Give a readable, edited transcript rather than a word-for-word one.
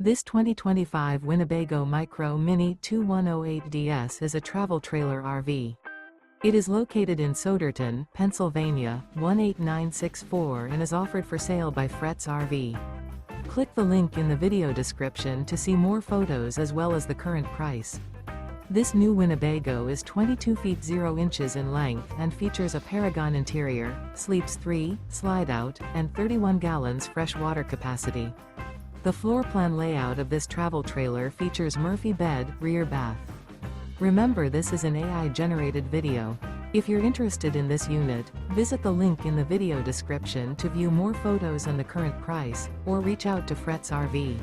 This 2025 Winnebago Micro Mini 2108DS is a travel trailer RV. It is located in Souderton, Pennsylvania, 18964 and is offered for sale by Fretz RV. Click the link in the video description to see more photos as well as the current price. This new Winnebago is 22 feet 0 inches in length and features a Paragon interior, sleeps 3, slide-out, and 31 gallons fresh water capacity. The floor plan layout of this travel trailer features Murphy bed, rear bath. Remember, this is an AI-generated video. If you're interested in this unit, visit the link in the video description to view more photos and the current price, or reach out to Fretz RV.